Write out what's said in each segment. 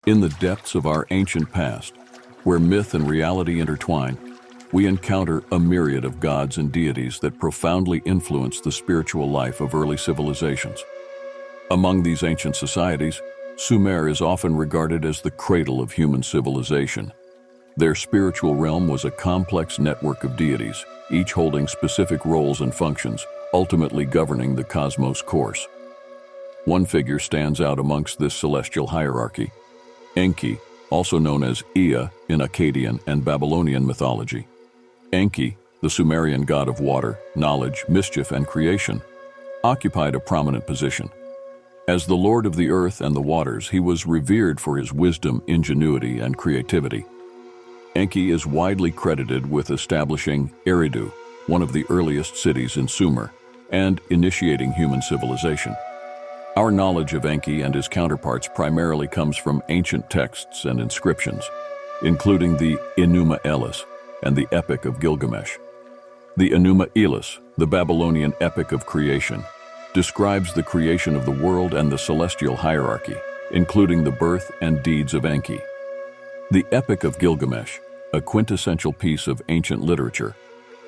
In the depths of our ancient past, where myth and reality intertwine, we encounter a myriad of gods and deities that profoundly influence the spiritual life of early civilizations. Among these ancient societies, Sumer is often regarded as the cradle of human civilization. Their spiritual realm was a complex network of deities, each holding specific roles and functions, ultimately governing the cosmos' course. One figure stands out amongst this celestial hierarchy: Enki, also known as Ea in Akkadian and Babylonian mythology. Enki, the Sumerian god of water, knowledge, mischief, and creation, occupied a prominent position. As the lord of the earth and the waters, he was revered for his wisdom, ingenuity, and creativity. Enki is widely credited with establishing Eridu, one of the earliest cities in Sumer, and initiating human civilization. Our knowledge of Enki and his counterparts primarily comes from ancient texts and inscriptions, including the Enuma Elish and the Epic of Gilgamesh. The Enuma Elish, the Babylonian epic of creation, describes the creation of the world and the celestial hierarchy, including the birth and deeds of Enki. The Epic of Gilgamesh, a quintessential piece of ancient literature,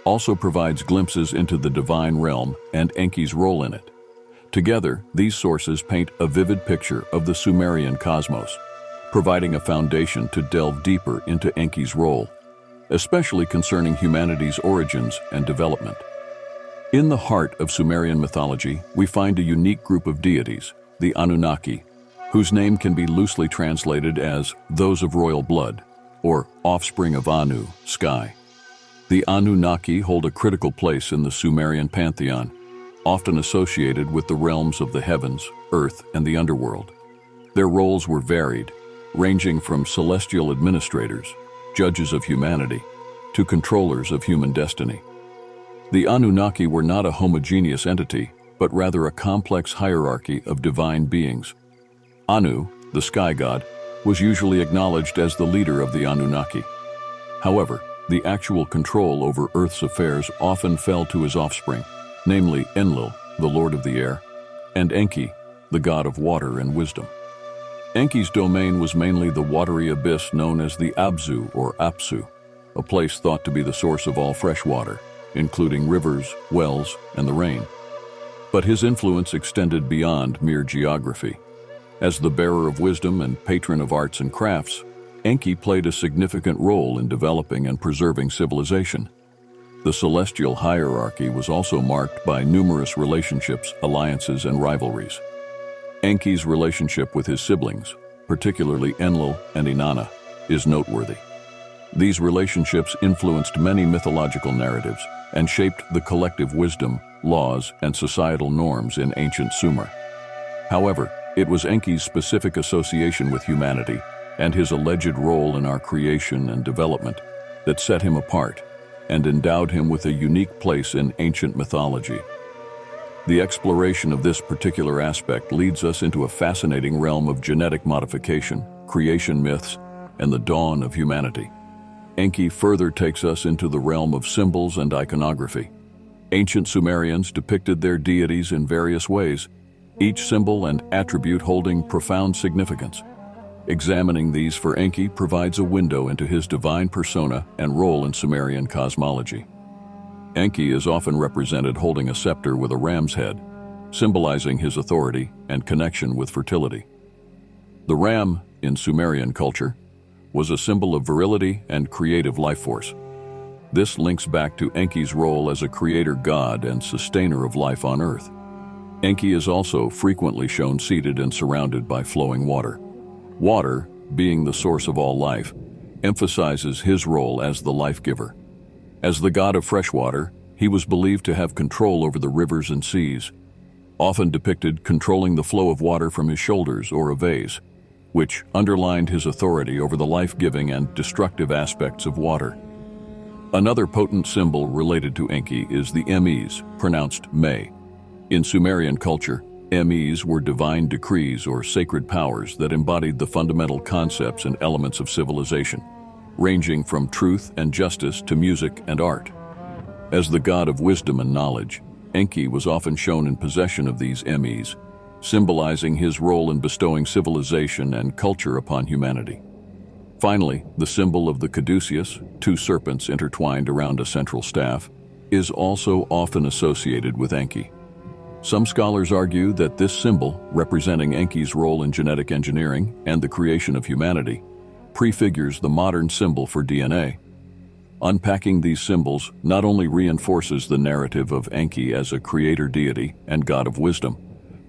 also provides glimpses into the divine realm and Enki's role in it. Together, these sources paint a vivid picture of the Sumerian cosmos, providing a foundation to delve deeper into Enki's role, especially concerning humanity's origins and development. In the heart of Sumerian mythology, we find a unique group of deities, the Anunnaki, whose name can be loosely translated as those of royal blood, or offspring of Anu, sky. The Anunnaki hold a critical place in the Sumerian pantheon, often associated with the realms of the heavens, earth, and the underworld. Their roles were varied, ranging from celestial administrators, judges of humanity, to controllers of human destiny. The Anunnaki were not a homogeneous entity, but rather a complex hierarchy of divine beings. Anu, the sky god, was usually acknowledged as the leader of the Anunnaki. However, the actual control over Earth's affairs often fell to his offspring, namely Enlil, the lord of the air, and Enki, the god of water and wisdom. Enki's domain was mainly the watery abyss known as the Abzu or Apsu, a place thought to be the source of all fresh water, including rivers, wells, and the rain. But his influence extended beyond mere geography. As the bearer of wisdom and patron of arts and crafts, Enki played a significant role in developing and preserving civilization. The celestial hierarchy was also marked by numerous relationships, alliances, and rivalries. Enki's relationship with his siblings, particularly Enlil and Inanna, is noteworthy. These relationships influenced many mythological narratives and shaped the collective wisdom, laws, and societal norms in ancient Sumer. However, it was Enki's specific association with humanity and his alleged role in our creation and development that set him apart and endowed him with a unique place in ancient mythology. The exploration of this particular aspect leads us into a fascinating realm of genetic modification, creation myths, and the dawn of humanity. Enki further takes us into the realm of symbols and iconography. Ancient Sumerians depicted their deities in various ways, each symbol and attribute holding profound significance. Examining these for Enki provides a window into his divine persona and role in Sumerian cosmology. Enki is often represented holding a scepter with a ram's head, symbolizing his authority and connection with fertility. The ram, in Sumerian culture, was a symbol of virility and creative life force. This links back to Enki's role as a creator god and sustainer of life on Earth. Enki is also frequently shown seated and surrounded by flowing water. Water, being the source of all life, emphasizes his role as the life giver. As the god of fresh water, he was believed to have control over the rivers and seas, often depicted controlling the flow of water from his shoulders or a vase, which underlined his authority over the life-giving and destructive aspects of water. Another potent symbol related to Enki is the Mes, pronounced May. In Sumerian culture, Mes were divine decrees or sacred powers that embodied the fundamental concepts and elements of civilization, ranging from truth and justice to music and art. As the god of wisdom and knowledge, Enki was often shown in possession of these Mes, symbolizing his role in bestowing civilization and culture upon humanity. Finally, the symbol of the caduceus, two serpents intertwined around a central staff, is also often associated with Enki. Some scholars argue that this symbol, representing Enki's role in genetic engineering and the creation of humanity, prefigures the modern symbol for DNA. Unpacking these symbols not only reinforces the narrative of Enki as a creator deity and god of wisdom,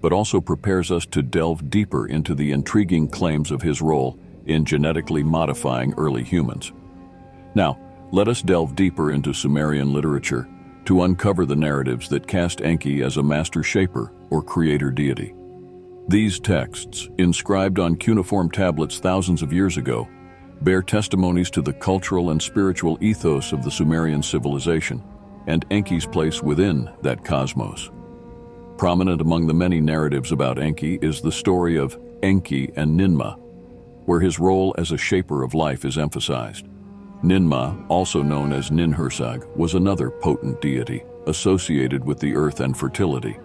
but also prepares us to delve deeper into the intriguing claims of his role in genetically modifying early humans. Now, let us delve deeper into Sumerian literature to uncover the narratives that cast Enki as a master shaper or creator deity. These texts, inscribed on cuneiform tablets thousands of years ago, bear testimonies to the cultural and spiritual ethos of the Sumerian civilization and Enki's place within that cosmos. Prominent among the many narratives about Enki is the story of Enki and Ninmah, where his role as a shaper of life is emphasized. Ninmah, also known as Ninhursag, was another potent deity associated with the earth and fertility.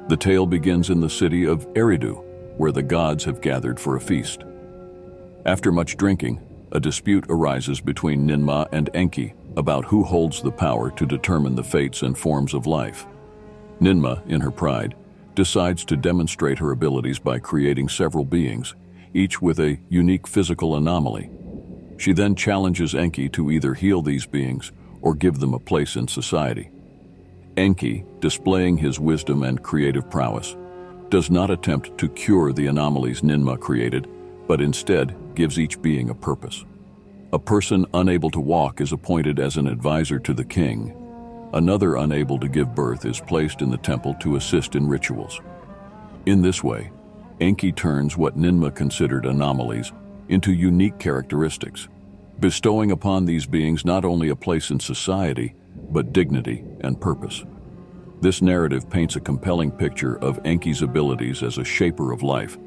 The tale begins in the city of Eridu, where the gods have gathered for a feast. After much drinking, a dispute arises between Ninmah and Enki about who holds the power to determine the fates and forms of life. Ninmah, in her pride, decides to demonstrate her abilities by creating several beings, each with a unique physical anomaly. She then challenges Enki to either heal these beings or give them a place in society. Enki, displaying his wisdom and creative prowess, does not attempt to cure the anomalies Ninmah created, but instead gives each being a purpose. A person unable to walk is appointed as an advisor to the king. Another unable to give birth is placed in the temple to assist in rituals. In this way, Enki turns what Ninmah considered anomalies into unique characteristics, bestowing upon these beings not only a place in society, but dignity and purpose. This narrative paints a compelling picture of Enki's abilities as a shaper of life,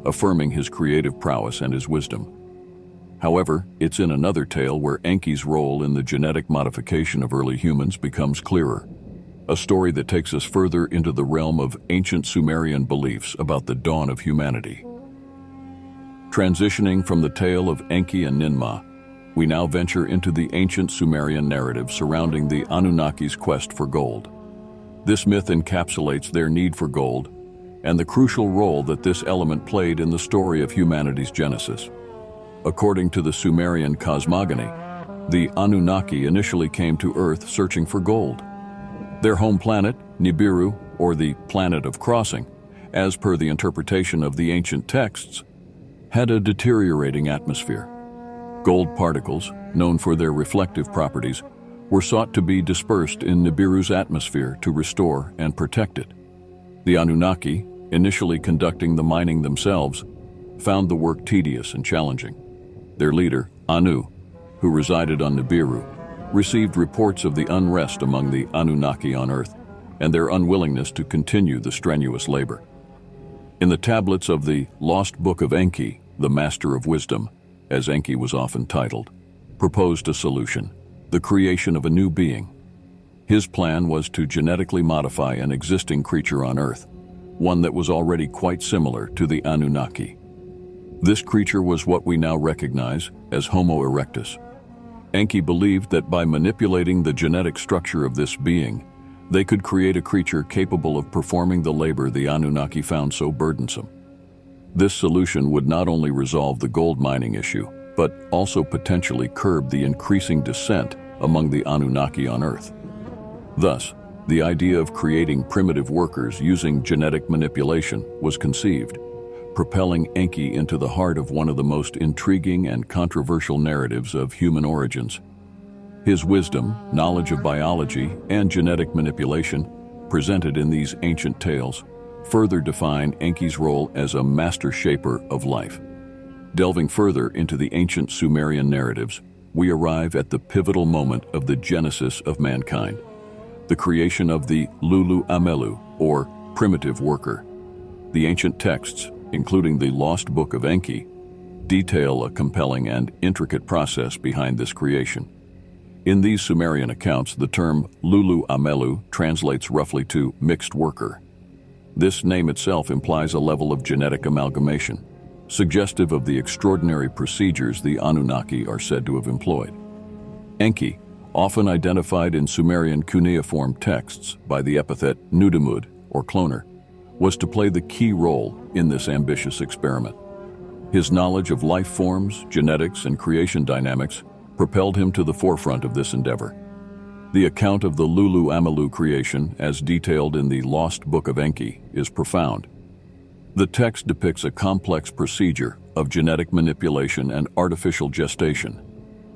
affirming his creative prowess and his wisdom. However, it's in another tale where Enki's role in the genetic modification of early humans becomes clearer, a story that takes us further into the realm of ancient Sumerian beliefs about the dawn of humanity. Transitioning from the tale of Enki and Ninmah, we now venture into the ancient Sumerian narrative surrounding the Anunnaki's quest for gold. This myth encapsulates their need for gold and the crucial role that this element played in the story of humanity's genesis. According to the Sumerian cosmogony, the Anunnaki initially came to Earth searching for gold. Their home planet, Nibiru, or the planet of crossing, as per the interpretation of the ancient texts, had a deteriorating atmosphere. Gold particles, known for their reflective properties, were sought to be dispersed in Nibiru's atmosphere to restore and protect it. The Anunnaki, initially conducting the mining themselves, found the work tedious and challenging. Their leader, Anu, who resided on Nibiru, received reports of the unrest among the Anunnaki on Earth and their unwillingness to continue the strenuous labor. In the tablets of the Lost Book of Enki, the Master of Wisdom, as Enki was often titled, proposed a solution: the creation of a new being. His plan was to genetically modify an existing creature on Earth, one that was already quite similar to the Anunnaki. This creature was what we now recognize as Homo erectus. Enki believed that by manipulating the genetic structure of this being, they could create a creature capable of performing the labor the Anunnaki found so burdensome. This solution would not only resolve the gold mining issue, but also potentially curb the increasing dissent among the Anunnaki on Earth. Thus, the idea of creating primitive workers using genetic manipulation was conceived, propelling Enki into the heart of one of the most intriguing and controversial narratives of human origins. His wisdom, knowledge of biology, and genetic manipulation, presented in these ancient tales, further define Enki's role as a master shaper of life. Delving further into the ancient Sumerian narratives, we arrive at the pivotal moment of the genesis of mankind, the creation of the Lulu Amelu, or primitive worker. The ancient texts, including the Lost Book of Enki, detail a compelling and intricate process behind this creation. In these Sumerian accounts, the term Lulu Amelu translates roughly to mixed worker. This name itself implies a level of genetic amalgamation, suggestive of the extraordinary procedures the Anunnaki are said to have employed. Enki, often identified in Sumerian cuneiform texts by the epithet Nudimmud, or cloner, was to play the key role in this ambitious experiment. His knowledge of life forms, genetics, and creation dynamics propelled him to the forefront of this endeavor. The account of the Lulu Amalu creation, as detailed in the Lost Book of Enki, is profound. The text depicts a complex procedure of genetic manipulation and artificial gestation.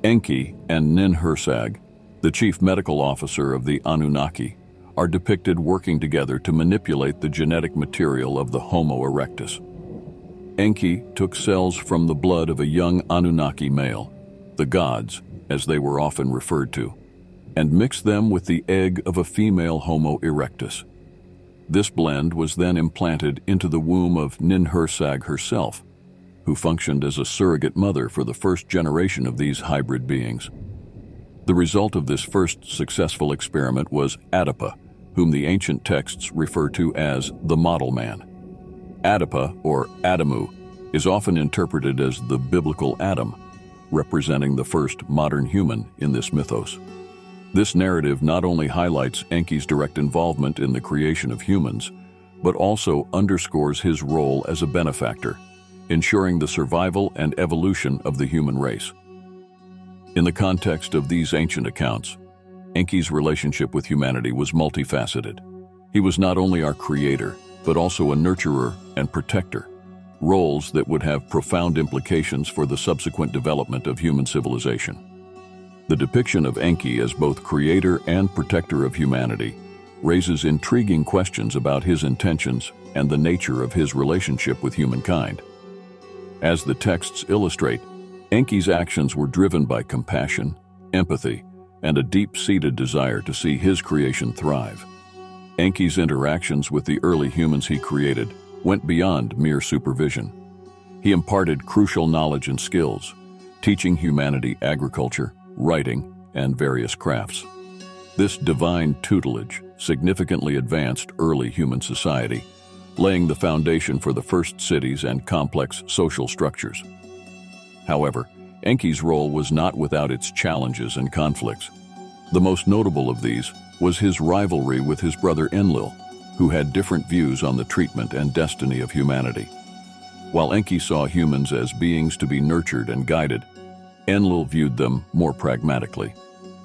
Enki and Ninhursag, the chief medical officer of the Anunnaki, are depicted working together to manipulate the genetic material of the Homo erectus. Enki took cells from the blood of a young Anunnaki male, the gods, as they were often referred to, and mixed them with the egg of a female Homo erectus. This blend was then implanted into the womb of Ninhursag herself, who functioned as a surrogate mother for the first generation of these hybrid beings. The result of this first successful experiment was Adapa, whom the ancient texts refer to as the model man. Adapa, or Adamu, is often interpreted as the biblical Adam, representing the first modern human in this mythos. This narrative not only highlights Enki's direct involvement in the creation of humans, but also underscores his role as a benefactor, ensuring the survival and evolution of the human race. In the context of these ancient accounts, Enki's relationship with humanity was multifaceted. He was not only our creator, but also a nurturer and protector, roles that would have profound implications for the subsequent development of human civilization. The depiction of Enki as both creator and protector of humanity raises intriguing questions about his intentions and the nature of his relationship with humankind. As the texts illustrate, Enki's actions were driven by compassion, empathy, and a deep-seated desire to see his creation thrive. Enki's interactions with the early humans he created went beyond mere supervision. He imparted crucial knowledge and skills, teaching humanity agriculture, writing, and various crafts. This divine tutelage significantly advanced early human society, laying the foundation for the first cities and complex social structures. However, Enki's role was not without its challenges and conflicts. The most notable of these was his rivalry with his brother Enlil, who had different views on the treatment and destiny of humanity. While Enki saw humans as beings to be nurtured and guided, Enlil viewed them more pragmatically,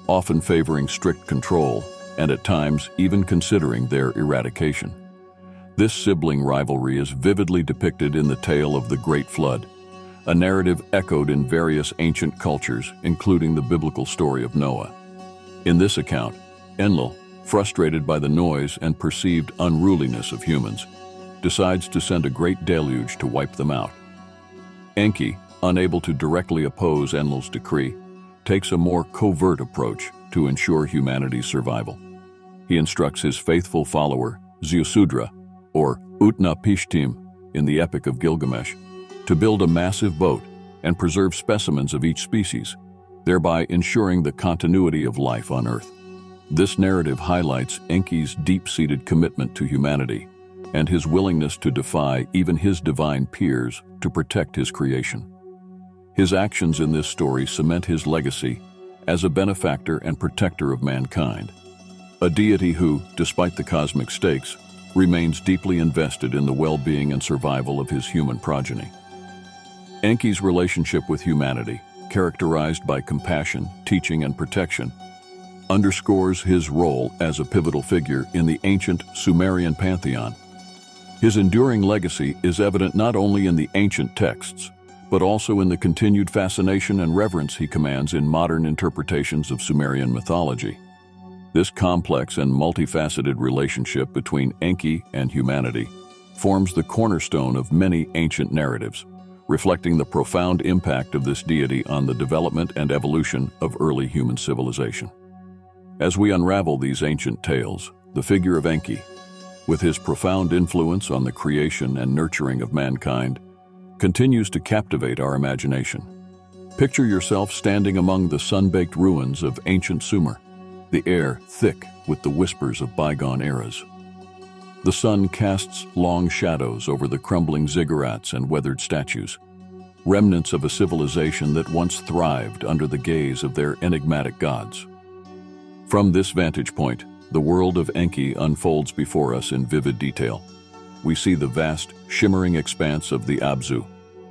often favoring strict control and at times even considering their eradication. This sibling rivalry is vividly depicted in the tale of the Great Flood, a narrative echoed in various ancient cultures, including the biblical story of Noah. In this account, Enlil, frustrated by the noise and perceived unruliness of humans, decides to send a great deluge to wipe them out. Enki, unable to directly oppose Enlil's decree, takes a more covert approach to ensure humanity's survival. He instructs his faithful follower, Ziusudra, or Utnapishtim in the Epic of Gilgamesh, to build a massive boat and preserve specimens of each species, thereby ensuring the continuity of life on Earth. This narrative highlights Enki's deep-seated commitment to humanity and his willingness to defy even his divine peers to protect his creation. His actions in this story cement his legacy as a benefactor and protector of mankind, a deity who, despite the cosmic stakes, remains deeply invested in the well-being and survival of his human progeny. Enki's relationship with humanity, characterized by compassion, teaching, and protection, underscores his role as a pivotal figure in the ancient Sumerian pantheon. His enduring legacy is evident not only in the ancient texts, but also in the continued fascination and reverence he commands in modern interpretations of Sumerian mythology. This complex and multifaceted relationship between Enki and humanity forms the cornerstone of many ancient narratives, reflecting the profound impact of this deity on the development and evolution of early human civilization. As we unravel these ancient tales, the figure of Enki, with his profound influence on the creation and nurturing of mankind, continues to captivate our imagination. Picture yourself standing among the sun-baked ruins of ancient Sumer, the air thick with the whispers of bygone eras. The sun casts long shadows over the crumbling ziggurats and weathered statues, remnants of a civilization that once thrived under the gaze of their enigmatic gods. From this vantage point, the world of Enki unfolds before us in vivid detail. We see the vast, shimmering expanse of the Abzu,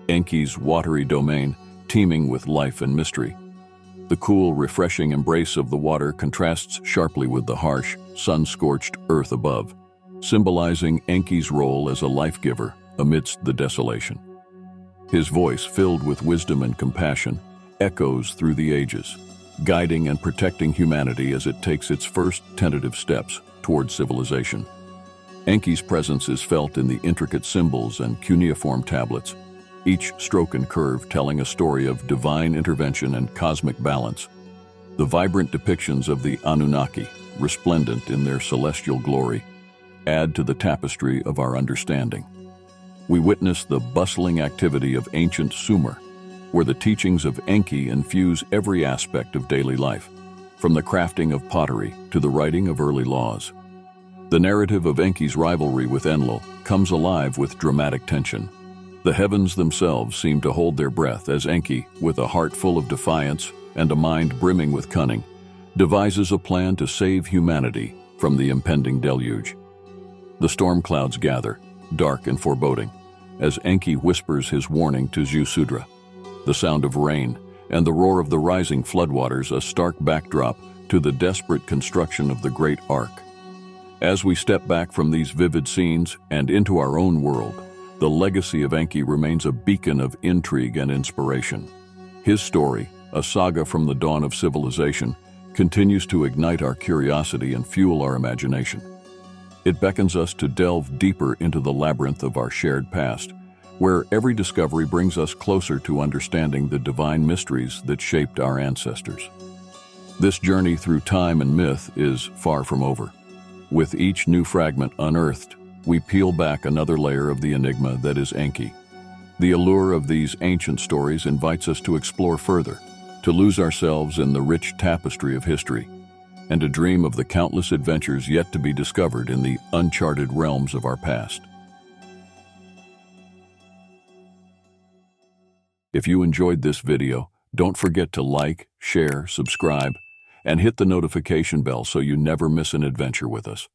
Enki's watery domain, teeming with life and mystery. The cool, refreshing embrace of the water contrasts sharply with the harsh, sun-scorched earth above, symbolizing Enki's role as a life-giver amidst the desolation. His voice, filled with wisdom and compassion, echoes through the ages, guiding and protecting humanity as it takes its first tentative steps toward civilization. Enki's presence is felt in the intricate symbols and cuneiform tablets, each stroke and curve telling a story of divine intervention and cosmic balance. The vibrant depictions of the Anunnaki, resplendent in their celestial glory, add to the tapestry of our understanding. We witness the bustling activity of ancient Sumer, where the teachings of Enki infuse every aspect of daily life, from the crafting of pottery to the writing of early laws. The narrative of Enki's rivalry with Enlil comes alive with dramatic tension. The heavens themselves seem to hold their breath as Enki, with a heart full of defiance and a mind brimming with cunning, devises a plan to save humanity from the impending deluge. The storm clouds gather, dark and foreboding, as Enki whispers his warning to Ziusudra. The sound of rain and the roar of the rising floodwaters a stark backdrop to the desperate construction of the Great Ark. As we step back from these vivid scenes and into our own world, the legacy of Enki remains a beacon of intrigue and inspiration. His story, a saga from the dawn of civilization, continues to ignite our curiosity and fuel our imagination. It beckons us to delve deeper into the labyrinth of our shared past, where every discovery brings us closer to understanding the divine mysteries that shaped our ancestors. This journey through time and myth is far from over. With each new fragment unearthed, we peel back another layer of the enigma that is Enki. The allure of these ancient stories invites us to explore further, to lose ourselves in the rich tapestry of history, and to dream of the countless adventures yet to be discovered in the uncharted realms of our past. If you enjoyed this video, don't forget to like, share, subscribe, and hit the notification bell so you never miss an adventure with us.